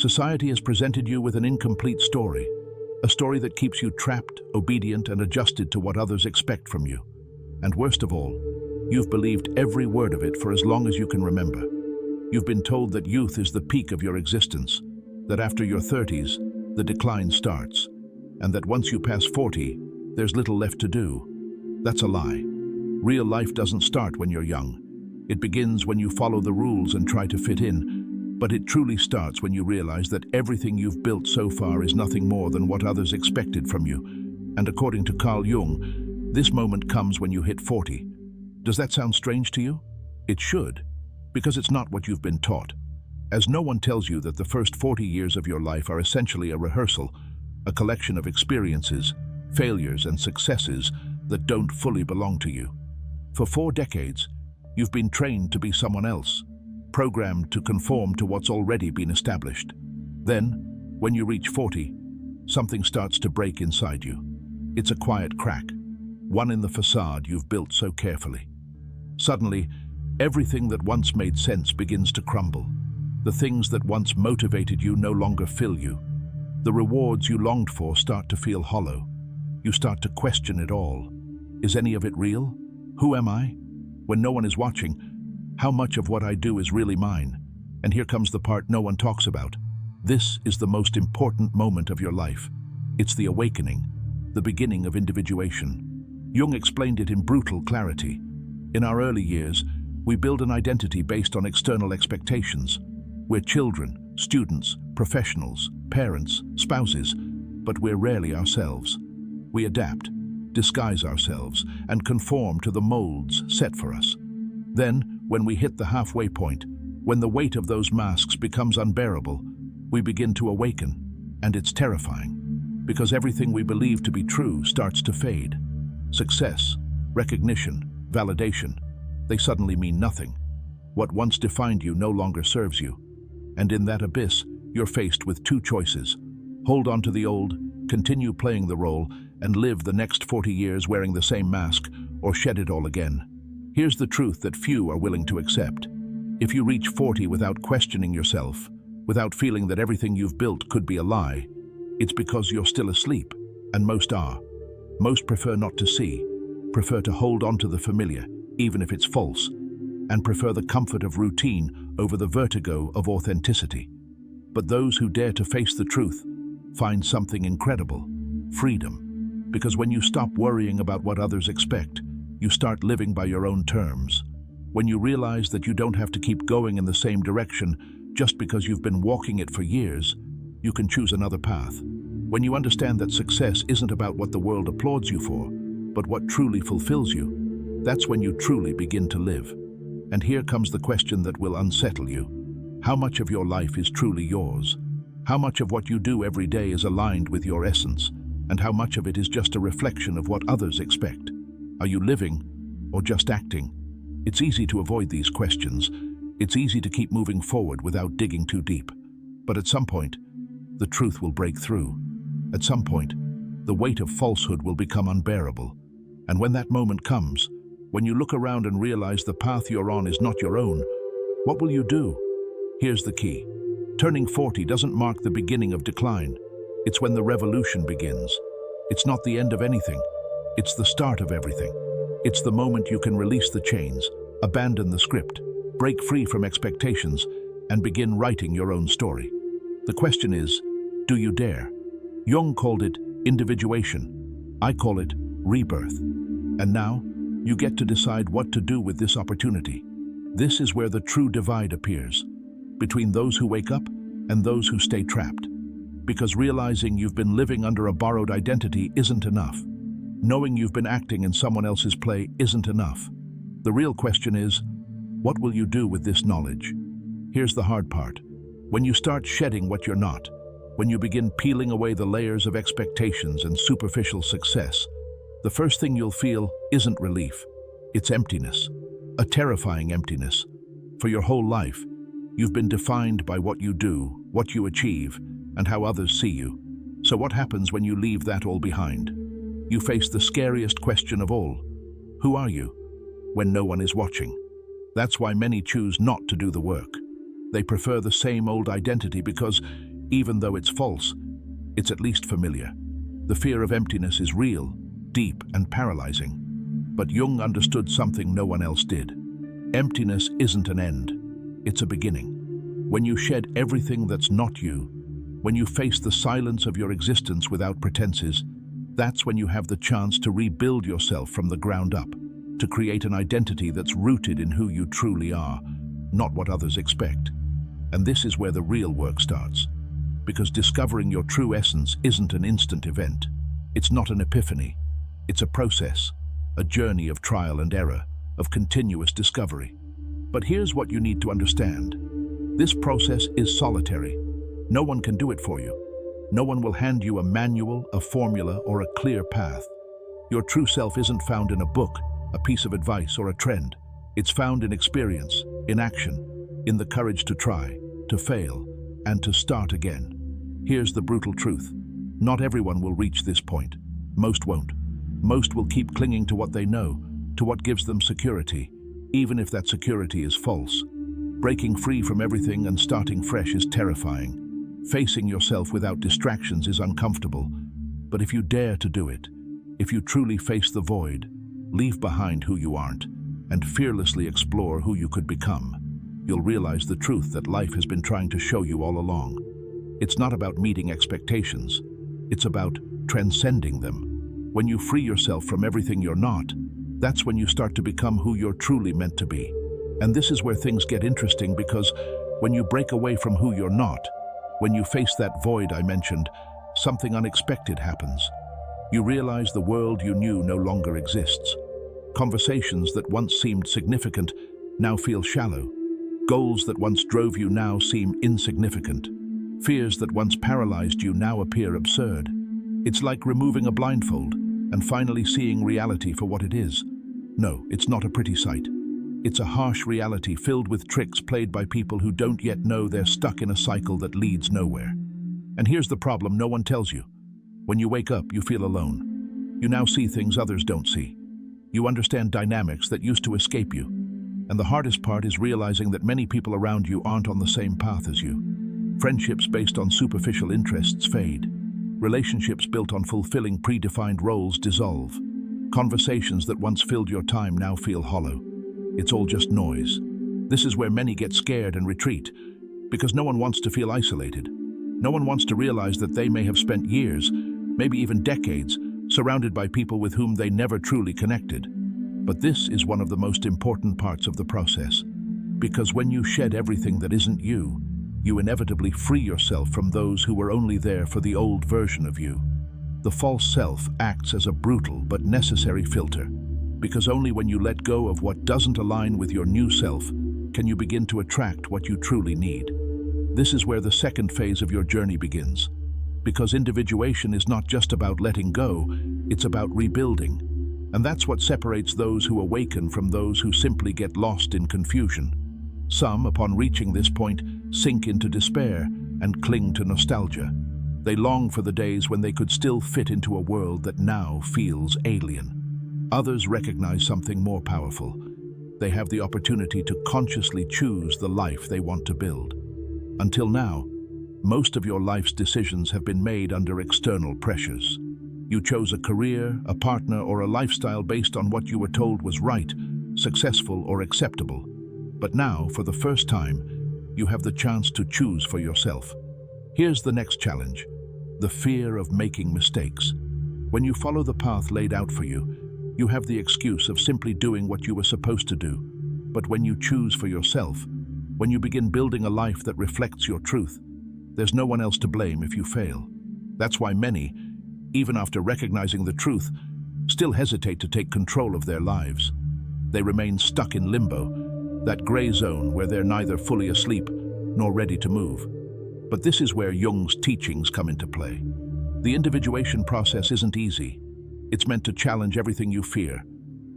Society has presented you with an incomplete story, a story that keeps you trapped, obedient, and adjusted to what others expect from you. And worst of all, you've believed every word of it for as long as you can remember. You've been told that youth is the peak of your existence, that after your 30s, the decline starts, and that once you pass 40, there's little left to do. That's a lie. Real life doesn't start when you're young. It begins when you follow the rules and try to fit in, but it truly starts when you realize that everything you've built so far is nothing more than what others expected from you. And according to Carl Jung, this moment comes when you hit 40. Does that sound strange to you? It should, because it's not what you've been taught. As no one tells you that the first 40 years of your life are essentially a rehearsal, a collection of experiences, failures, and successes that don't fully belong to you. For 4 decades, you've been trained to be someone else, programmed to conform to what's already been established. Then, when you reach 40, something starts to break inside you. It's a quiet crack, one in the facade you've built so carefully. Suddenly, everything that once made sense begins to crumble. The things that once motivated you no longer fill you. The rewards you longed for start to feel hollow. You start to question it all. Is any of it real? Who am I? When no one is watching, how much of what I do is really mine? And here comes the part no one talks about. This is the most important moment of your life. It's the awakening, the beginning of individuation. Jung explained it in brutal clarity. In our early years, we build an identity based on external expectations. We're children, students, professionals, parents, spouses, but we're rarely ourselves. We adapt, disguise ourselves, and conform to the molds set for us. Then, when we hit the halfway point, when the weight of those masks becomes unbearable, we begin to awaken, and it's terrifying, because everything we believe to be true starts to fade. Success, recognition, validation, they suddenly mean nothing. What once defined you no longer serves you. And in that abyss, you're faced with 2 choices. Hold on to the old, continue playing the role, and live the next 40 years wearing the same mask, or shed it all again. Here's the truth that few are willing to accept. If you reach 40 without questioning yourself, without feeling that everything you've built could be a lie, it's because you're still asleep, and most are. Most prefer not to see, prefer to hold on to the familiar, even if it's false, and prefer the comfort of routine over the vertigo of authenticity. But those who dare to face the truth find something incredible: freedom. Because when you stop worrying about what others expect, you start living by your own terms. When you realize that you don't have to keep going in the same direction just because you've been walking it for years, you can choose another path. When you understand that success isn't about what the world applauds you for, but what truly fulfills you, that's when you truly begin to live. And here comes the question that will unsettle you. How much of your life is truly yours? How much of what you do every day is aligned with your essence? And how much of it is just a reflection of what others expect? Are you living or just acting? It's easy to avoid these questions. It's easy to keep moving forward without digging too deep. But at some point, the truth will break through. At some point, the weight of falsehood will become unbearable. And when that moment comes, when you look around and realize the path you're on is not your own, what will you do? Here's the key. Turning 40 doesn't mark the beginning of decline. It's when the revolution begins. It's not the end of anything. It's the start of everything. It's the moment you can release the chains, abandon the script, break free from expectations, and begin writing your own story. The question is, do you dare? Jung called it individuation. I call it rebirth. And now, you get to decide what to do with this opportunity. This is where the true divide appears, between those who wake up and those who stay trapped. Because realizing you've been living under a borrowed identity isn't enough. Knowing you've been acting in someone else's play isn't enough. The real question is, what will you do with this knowledge? Here's the hard part. When you start shedding what you're not, when you begin peeling away the layers of expectations and superficial success, the first thing you'll feel isn't relief. It's emptiness, a terrifying emptiness. For your whole life, you've been defined by what you do, what you achieve, and how others see you. So what happens when you leave that all behind? You face the scariest question of all. Who are you when no one is watching? That's why many choose not to do the work. They prefer the same old identity because Even though it's false, it's at least familiar. The fear of emptiness is real, deep, and paralyzing. But Jung understood something no one else did. Emptiness isn't an end, it's a beginning. When you shed everything that's not you, when you face the silence of your existence without pretenses, that's when you have the chance to rebuild yourself from the ground up, to create an identity that's rooted in who you truly are, not what others expect. And this is where the real work starts. Because discovering your true essence isn't an instant event. It's not an epiphany. It's a process, a journey of trial and error, of continuous discovery. But here's what you need to understand. This process is solitary. No one can do it for you. No one will hand you a manual, a formula, or a clear path. Your true self isn't found in a book, a piece of advice, or a trend. It's found in experience, in action, in the courage to try, to fail, and to start again. Here's the brutal truth. Not everyone will reach this point. Most won't. Most will keep clinging to what they know, to what gives them security, even if that security is false. Breaking free from everything and starting fresh is terrifying. Facing yourself without distractions is uncomfortable. But if you dare to do it, if you truly face the void, leave behind who you aren't, and fearlessly explore who you could become, you'll realize the truth that life has been trying to show you all along. It's not about meeting expectations. It's about transcending them. When you free yourself from everything you're not, that's when you start to become who you're truly meant to be. And this is where things get interesting, because when you break away from who you're not, when you face that void I mentioned, something unexpected happens. You realize the world you knew no longer exists. Conversations that once seemed significant now feel shallow. Goals that once drove you now seem insignificant. Fears that once paralyzed you now appear absurd. It's like removing a blindfold and finally seeing reality for what it is. No, it's not a pretty sight. It's a harsh reality filled with tricks played by people who don't yet know they're stuck in a cycle that leads nowhere. And here's the problem no one tells you. When you wake up, you feel alone. You now see things others don't see. You understand dynamics that used to escape you. And the hardest part is realizing that many people around you aren't on the same path as you. Friendships based on superficial interests fade. Relationships built on fulfilling predefined roles dissolve. Conversations that once filled your time now feel hollow. It's all just noise. This is where many get scared and retreat, because no one wants to feel isolated. No one wants to realize that they may have spent years, maybe even decades, surrounded by people with whom they never truly connected. But this is one of the most important parts of the process, because when you shed everything that isn't you, you inevitably free yourself from those who were only there for the old version of you. The false self acts as a brutal but necessary filter, because only when you let go of what doesn't align with your new self can you begin to attract what you truly need. This is where the second phase of your journey begins, because individuation is not just about letting go, it's about rebuilding. And that's what separates those who awaken from those who simply get lost in confusion. Some, upon reaching this point, sink into despair and cling to nostalgia. They long for the days when they could still fit into a world that now feels alien. Others recognize something more powerful. They have the opportunity to consciously choose the life they want to build. Until now, most of your life's decisions have been made under external pressures. You chose a career, a partner, or a lifestyle based on what you were told was right, successful, or acceptable. But now, for the first time, you have the chance to choose for yourself. Here's the next challenge: the fear of making mistakes. When you follow the path laid out for you, you have the excuse of simply doing what you were supposed to do. But when you choose for yourself, when you begin building a life that reflects your truth, there's no one else to blame if you fail. That's why many, even after recognizing the truth, still hesitate to take control of their lives. They remain stuck in limbo, that gray zone where they're neither fully asleep nor ready to move. But this is where Jung's teachings come into play. The individuation process isn't easy. It's meant to challenge everything you fear,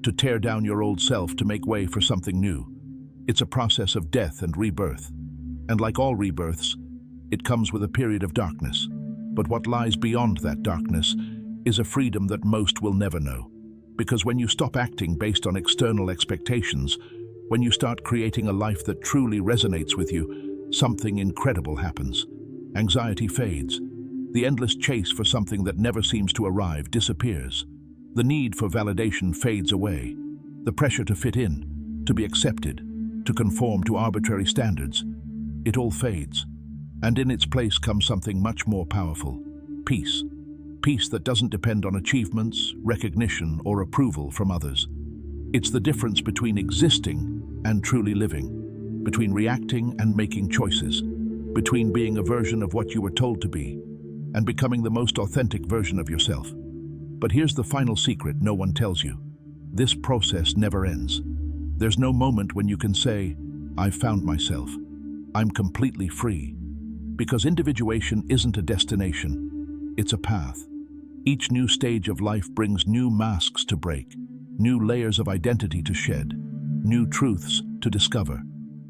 to tear down your old self to make way for something new. It's a process of death and rebirth. And like all rebirths, it comes with a period of darkness. But what lies beyond that darkness is a freedom that most will never know. Because when you stop acting based on external expectations, when you start creating a life that truly resonates with you, something incredible happens. Anxiety fades. The endless chase for something that never seems to arrive disappears. The need for validation fades away. The pressure to fit in, to be accepted, to conform to arbitrary standards, it all fades. And in its place comes something much more powerful: peace. Peace that doesn't depend on achievements, recognition, or approval from others. It's the difference between existing and truly living, between reacting and making choices, between being a version of what you were told to be and becoming the most authentic version of yourself. But here's the final secret no one tells you. This process never ends. There's no moment when you can say, "I've found myself. I'm completely free." Because individuation isn't a destination, it's a path. Each new stage of life brings new masks to break, new layers of identity to shed, new truths to discover.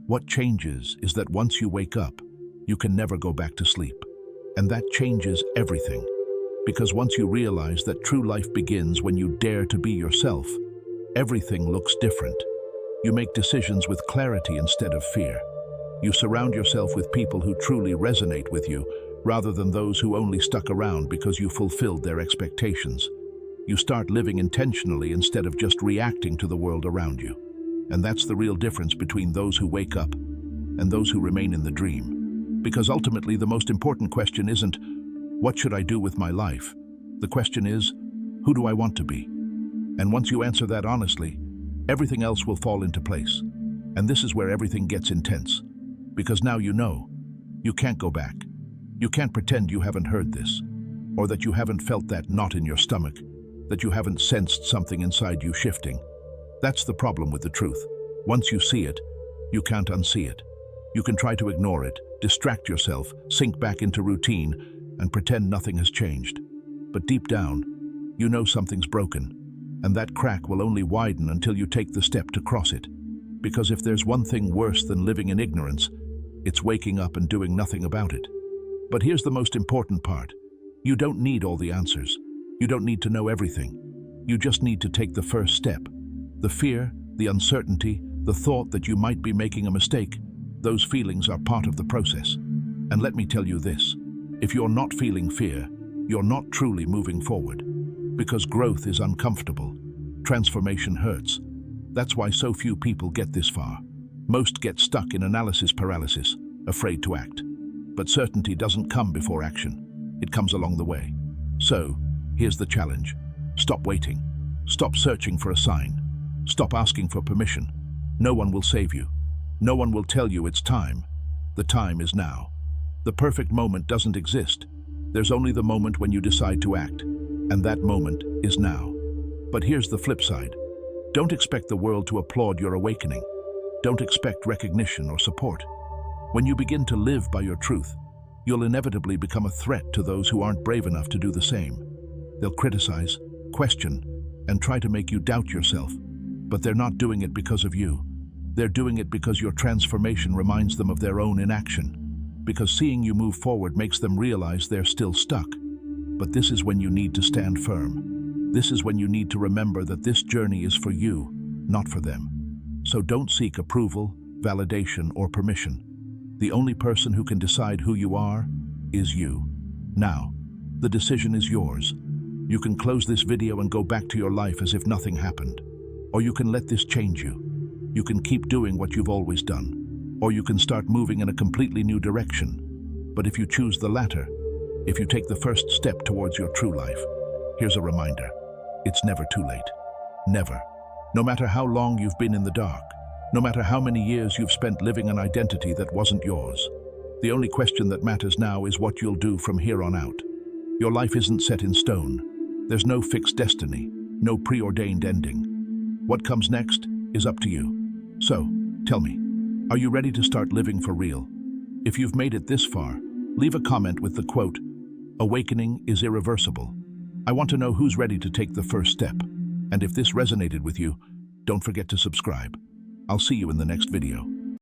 What changes is that once you wake up, you can never go back to sleep. And that changes everything. Because once you realize that true life begins when you dare to be yourself, everything looks different. You make decisions with clarity instead of fear. You surround yourself with people who truly resonate with you, rather than those who only stuck around because you fulfilled their expectations. You start living intentionally instead of just reacting to the world around you. And that's the real difference between those who wake up and those who remain in the dream. Because ultimately, the most important question isn't, "What should I do with my life?" The question is, "Who do I want to be?" And once you answer that honestly, everything else will fall into place. And this is where everything gets intense. Because now you know. You can't go back. You can't pretend you haven't heard this, or that you haven't felt that knot in your stomach, that you haven't sensed something inside you shifting. That's the problem with the truth. Once you see it, you can't unsee it. You can try to ignore it, distract yourself, sink back into routine, and pretend nothing has changed. But deep down, you know something's broken, and that crack will only widen until you take the step to cross it. Because if there's one thing worse than living in ignorance, it's waking up and doing nothing about it. But here's the most important part. You don't need all the answers. You don't need to know everything. You just need to take the first step. The fear, the uncertainty, the thought that you might be making a mistake, those feelings are part of the process. And let me tell you this, if you're not feeling fear, you're not truly moving forward. Because growth is uncomfortable. Transformation hurts. That's why so few people get this far. Most get stuck in analysis paralysis, afraid to act. But certainty doesn't come before action. It comes along the way. So, here's the challenge. Stop waiting. Stop searching for a sign. Stop asking for permission. No one will save you. No one will tell you it's time. The time is now. The perfect moment doesn't exist. There's only the moment when you decide to act. And that moment is now. But here's the flip side. Don't expect the world to applaud your awakening. Don't expect recognition or support. When you begin to live by your truth, you'll inevitably become a threat to those who aren't brave enough to do the same. They'll criticize, question, and try to make you doubt yourself. But they're not doing it because of you. They're doing it because your transformation reminds them of their own inaction. Because seeing you move forward makes them realize they're still stuck. But this is when you need to stand firm. This is when you need to remember that this journey is for you, not for them. So don't seek approval, validation, or permission. The only person who can decide who you are is you. Now, the decision is yours. You can close this video and go back to your life as if nothing happened. Or you can let this change you. You can keep doing what you've always done. Or you can start moving in a completely new direction. But if you choose the latter, if you take the first step towards your true life, here's a reminder. It's never too late. Never. No matter how long you've been in the dark, no matter how many years you've spent living an identity that wasn't yours, the only question that matters now is what you'll do from here on out. Your life isn't set in stone. There's no fixed destiny, no preordained ending. What comes next is up to you. So, tell me, are you ready to start living for real? If you've made it this far, leave a comment with the quote, "Awakening is irreversible." I want to know who's ready to take the first step. And if this resonated with you, don't forget to subscribe. I'll see you in the next video.